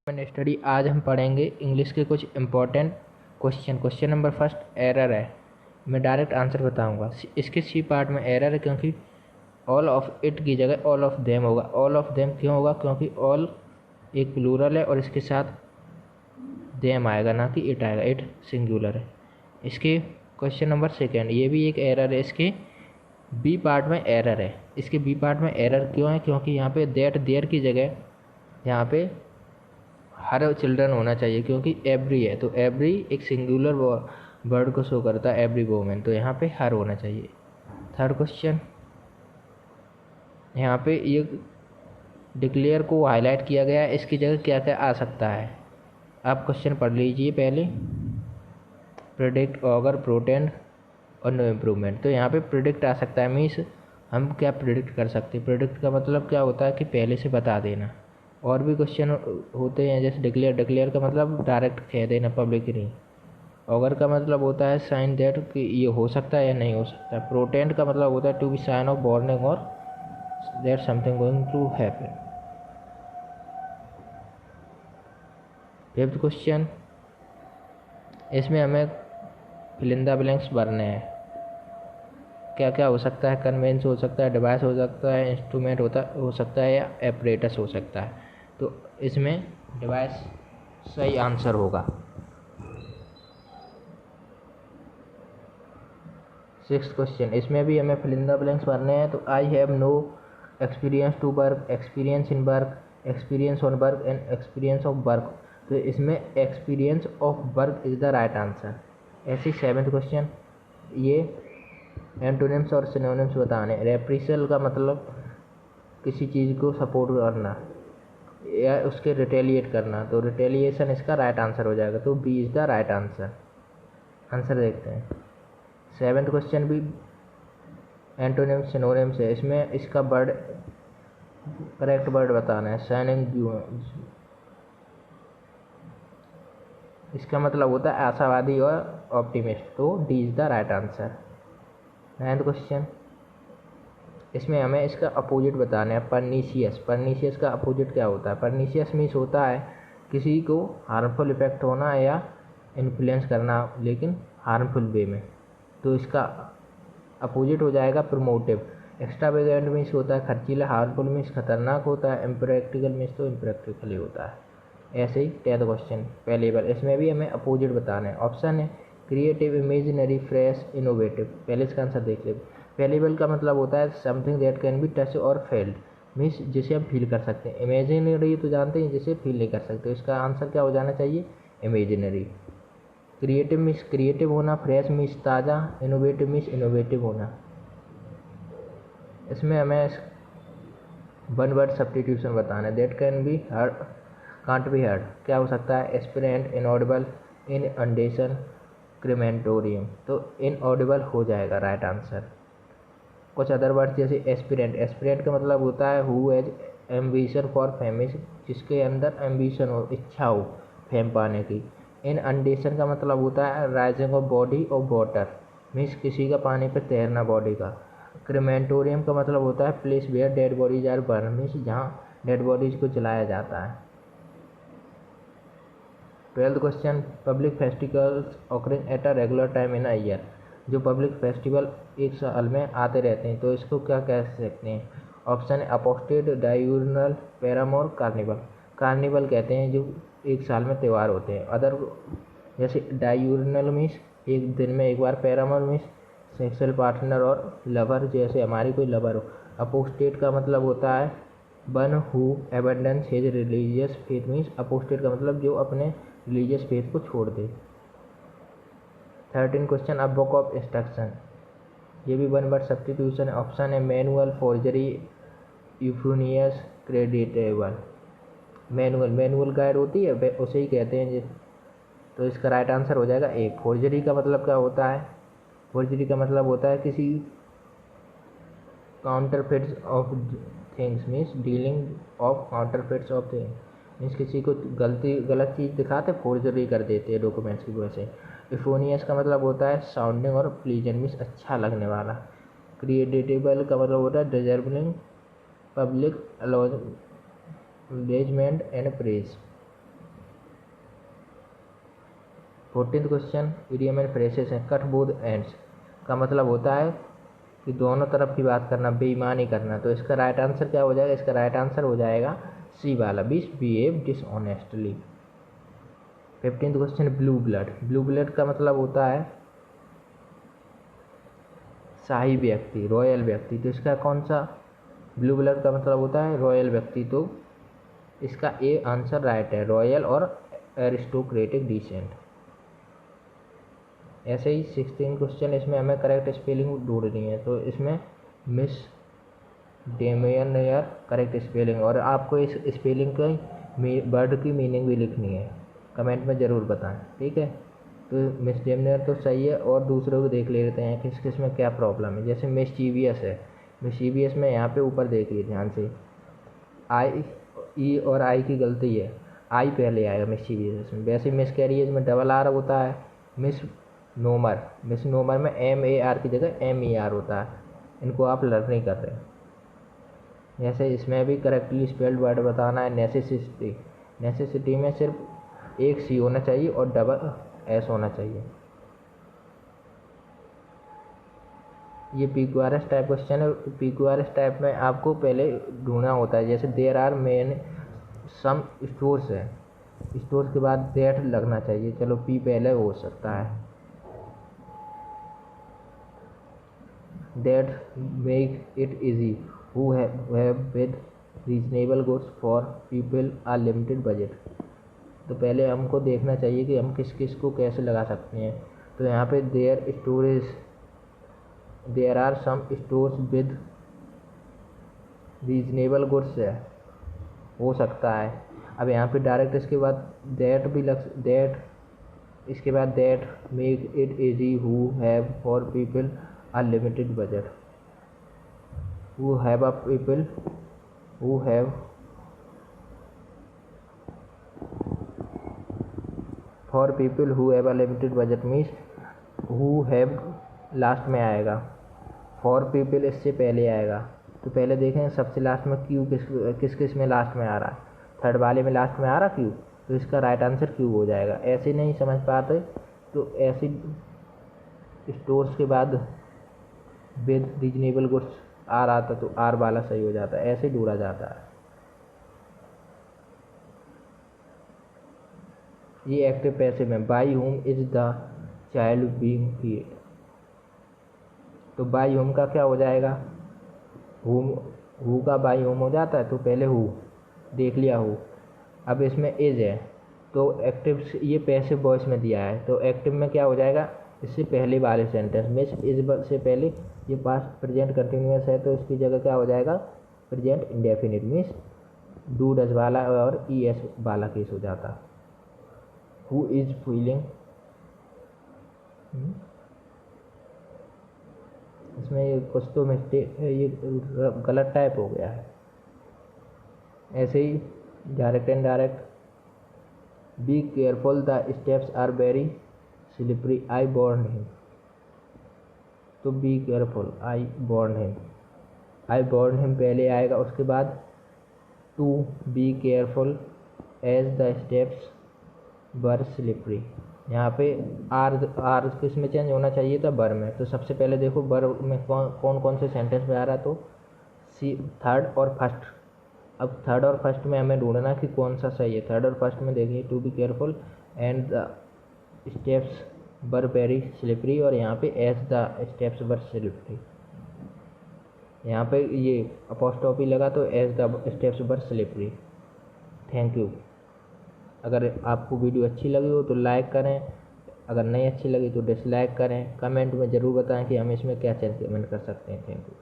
Study आज हम पढ़ेंगे इंग्लिश के कुछ important question number first error है। मैं डायरेक्ट आंसर बताऊंगा। इसके सी पार्ट में एरर है क्योंकि ऑल ऑफ इट की जगह ऑल ऑफ देम होगा। ऑल ऑफ देम क्यों होगा? क्योंकि ऑल एक प्लूरल है और इसके साथ देम आएगा, ना कि इट आएगा। इट सिंगुलर है। इसके क्वेश्चन नंबर सेकेंड, ये भी एक एरर है। इसके बी पार्ट में एरर है। इसके बी पार्ट में एरर क्यों है? क्योंकि यहाँ पे दैट देयर की जगह यहाँ पे हर चिल्ड्रन होना चाहिए, क्योंकि एवरी है तो एवरी एक सिंगुलर वर्ड को शो करता है, एवरी वोमेन, तो यहाँ पे हर होना चाहिए। थर्ड क्वेश्चन, यहाँ पे ये डिक्लेयर को हाईलाइट किया गया है। इसकी जगह क्या क्या आ सकता है? आप क्वेश्चन पढ़ लीजिए पहले। प्रेडिक्ट, ऑगर, प्रोटेंड और नो इम्प्रूवमेंट। तो यहाँ पे प्रेडिक्ट आ सकता है। मीन्स हम क्या प्रेडिक्ट कर सकते हैं? प्रेडिक्ट का मतलब क्या होता है कि पहले से बता देना। और भी क्वेश्चन होते हैं जैसे डिक्लेयर का मतलब डायरेक्ट कह देना, पब्लिकली। ऑगर का मतलब होता है साइन दैट कि ये हो सकता है या नहीं हो सकता है। प्रोटेंड का मतलब होता है to be sign of warning और that something going to happen. Fifth question, इसमें हमें फिल इन द ब्लैंक्स भरने हैं। क्या क्या हो सकता है? कन्वेंस हो सकता है, डिवाइस हो सकता है, इंस्ट्रूमेंट हो सकता है या एपरेटस हो सकता है। तो इसमें डिवाइस सही आंसर होगा। सिक्स्थ क्वेश्चन, इसमें भी हमें फिल इन द ब्लैंक्स भरने हैं। तो I have no experience to work, experience in work, experience on work and experience of work. तो इसमें experience of work is the right answer. ऐसे सेवेंथ क्वेश्चन, ये एंटोनिम्स और सिनोनिम्स बताने। Reprisal का मतलब किसी चीज़ को सपोर्ट करना या उसके रिटेलिएट करना, तो रिटेलिएशन इसका राइट आंसर हो जाएगा। तो B is the right answer. Answer देखते हैं। सेवेंथ क्वेश्चन भी एंटोनिम्स सिनोनिम्स है। इसमें इसका वर्ड, करेक्ट वर्ड बताना है। शाइनिंग, इसका मतलब होता है आशावादी और ऑप्टिमिस्ट, तो D is the right answer. Ninth question, इसमें हमें इसका अपोजिट बताना है। परनीशियस, परनीशियस का अपोजिट क्या होता है? परनीशियस मीन्स होता है किसी को हार्मफुल इफेक्ट होना या इन्फ्लुएंस करना, लेकिन हार्मफुल वे में, तो इसका अपोजिट हो जाएगा प्रमोटिव। एक्स्ट्रावेगेंट मीन्स होता है खर्चीला, हार्मफुल मीन्स खतरनाक होता है, इम्प्रैक्टिकल मीन्स तो इम्प्रैक्टिकल ही होता है। ऐसे ही 10th क्वेश्चन, पेलेबल, इसमें भी हमें अपोजिट बताना है। ऑप्शन है क्रिएटिव, इमेजिनरी, फ्रेश, इनोवेटिव। पहले इसका आंसर देख ले। पेलेबल का मतलब होता है something that can be touch और फेल्ड, मीन्स जिसे हम फील कर सकते हैं। इमेजिनरी तो जानते हैं जिसे फील नहीं कर सकते, इसका आंसर क्या हो जाना चाहिए? इमेजिनरी। क्रिएटिव मीन्स क्रिएटिव होना, फ्रेश मीन्स ताज़ा, इनोवेटिव मीन्स इनोवेटिव होना। इसमें हमें वन वर्ड सब्स्टिट्यूशन बताना है। That can be heard, can't be heard. क्या हो सकता है? एस्पिरेंट, इनऑडिबल, इन अंडेशन, क्रीमेंटोरियम। तो इनऑडिबल हो जाएगा राइट आंसर। कुछ अदर वर्ड जैसे एस्पिरेंट, एस्पिरेंट का मतलब होता है who has ambition for fame, जिसके अंदर एम्बिशन हो, इच्छा हो फेम पाने की। इन अंडेशन का मतलब होता है rising of body of water, means किसी का पानी पे तैरना बॉडी का। क्रीमेंटोरियम का मतलब होता है place where dead bodies are burn, means जहाँ डेड बॉडीज को जलाया जाता है। 12th question, public festivals occurring at a regular time in a year. जो पब्लिक फेस्टिवल एक साल में आते रहते हैं, तो इसको क्या कह सकते हैं? ऑप्शन है अपोस्टेड, डायूर्नल, पैरामोर, कार्निवल। कार्निवल कहते हैं जो एक साल में त्यौहार होते हैं। अदर जैसे डायूर्नल मीन्स एक दिन में एक बार, पैरामोर मीन्स सेक्सुअल पार्टनर और लवर, जैसे हमारी कोई लवर हो। अपोस्टेट का मतलब होता है one who abandons his religious faith, means apostate का मतलब जो अपने रिलीजियस फेथ को छोड़ दे। 13 question, a book of instruction, ये भी वन वर्ड सब्स्टिट्यूशन है। ऑप्शन है manual, forgery, euphonious, creditable. Manual, manual guide होती है उसे ही कहते हैं तो इसका राइट आंसर हो जाएगा ए। फोर्जरी का मतलब क्या होता है? फोर्जरी का मतलब होता है किसी counterfeits of things, means dealing of counterfeits of things, means किसी को गलत चीज़ दिखाते फोर्जरी कर देते हैं डॉक्यूमेंट्स की वजह से। इफोनियस का मतलब होता है साउंडिंग और प्लीजेंट, मीन्स अच्छा लगने वाला। क्रिएटेबल का मतलब होता है deserving public acknowledgement and praise. 14th question, idiom and phrases हैं। कट बोथ एंड्स का मतलब होता है कि दोनों तरफ की बात करना, बेईमानी करना। तो इसका राइट आंसर क्या हो जाएगा? इसका राइट आंसर हो जाएगा सी वाला, behave dishonestly. 15th question, blue blood. Blue blood का मतलब होता है शाही व्यक्ति, रॉयल व्यक्ति। तो इसका कौन सा? ब्लू ब्लड का मतलब होता है रॉयल व्यक्ति। तो इसका ए आंसर राइट है, रॉयल और एरिस्टोक्रेटिक डिसेंट। ऐसे ही 16 क्वेश्चन, इसमें हमें करेक्ट स्पेलिंग ढूंढनी है। तो इसमें मिस डेमेयर करेक्ट स्पेलिंग, और आपको इस स्पेलिंग के वर्ड की मीनिंग भी लिखनी है, कमेंट में ज़रूर बताएं, ठीक है। तो मिस डेमेयर तो सही है, और दूसरों को देख लेते हैं किस किस में क्या प्रॉब्लम है। जैसे मिस्चीवियस है, मिस्चीवियस में यहाँ पे ऊपर देखिए ध्यान से, आई ई और आई की गलती है, आई पहले आएगा मिस्चीवियस में। वैसे मिसकैरियज में डबल आर होता है। मिस नोमर में MAR की जगह MER होता है। इनको आप लर्न नहीं कर रहे। जैसे इसमें भी करेक्टली स्पेल्ड वर्ड बताना है। नेसेसिटी, नेसेसिटी में सिर्फ एक सी होना चाहिए और डबल एस होना चाहिए। ये PQRS टाइप क्वेश्चन है। PQRS टाइप में आपको पहले ढूंढना होता है। जैसे there are main some stores है, स्टोर्स के बाद दैट लगना चाहिए। चलो पी पहले हो सकता है। That make it easy who have with reasonable goods for people are limited budget। तो पहले हमको देखना चाहिए कि हम किस किस को कैसे लगा सकते हैं। तो यहाँ पे there are some stores with reasonable goods है, हो सकता है। अब यहाँ पे डायरेक्ट इसके बाद दैट भी दैट, इसके बाद that make it easy who have for people are limited budget, who have a people who have for people who have a limited budget means who have last में आएगा, for people इससे पहले आएगा। तो पहले देखें सबसे लास्ट में क्यू किस किस में लास्ट में आ रहा है। थर्ड वाले में लास्ट में आ रहा क्यू, तो इसका राइट आंसर क्यू हो जाएगा। ऐसे नहीं समझ पाते तो ऐसे स्टोर्स के बाद विद रीजनेबल गुड्स आर आता तो आर वाला सही हो जाता है, ऐसे ढूंढा जाता है। ये एक्टिव पैसिव में by home is the child being feed. तो बाई होम का क्या हो जाएगा? हु का बाई होम हो जाता है, तो पहले हु देख लिया हु। अब इसमें इज है, तो एक्टिव ये पैसिव वॉइस में दिया है, तो एक्टिव में क्या हो जाएगा? इससे पहले वाले सेंटेंस में इस से पहले ये पास्ट प्रेजेंट कंटिन्यूअस है, तो इसकी जगह क्या हो जाएगा? Present indefinite means do does वाला और ES वाला केस हो जाता। हु इज फीलिंग, इसमें ये कुछ तो मिस्टेक है, ये गलत टाइप हो गया है। ऐसे ही direct and direct, be careful the steps are very slippery I born him. तो be careful I born him, I born him पहले आएगा, उसके बाद to be careful as the steps were slippery. यहाँ पे आर किस में चेंज होना चाहिए था? बर में। तो सबसे पहले देखो बर में कौन कौन से सेंटेंस में आ रहा है, तो सी थर्ड और फर्स्ट। अब थर्ड और फर्स्ट में हमें ढूंढना कि कौन सा सही है। थर्ड और फर्स्ट में देखिए to be careful and the steps were very slippery, और यहाँ पे as the steps were slippery. यहाँ पे ये अपॉस्ट्रोफी लगा तो as the steps were slippery. Thank you. अगर आपको वीडियो अच्छी लगी हो तो लाइक करें, अगर नहीं अच्छी लगी तो डिसलाइक करें। कमेंट में ज़रूर बताएं कि हम इसमें क्या चेंजमेंट कर सकते हैं। Thank you.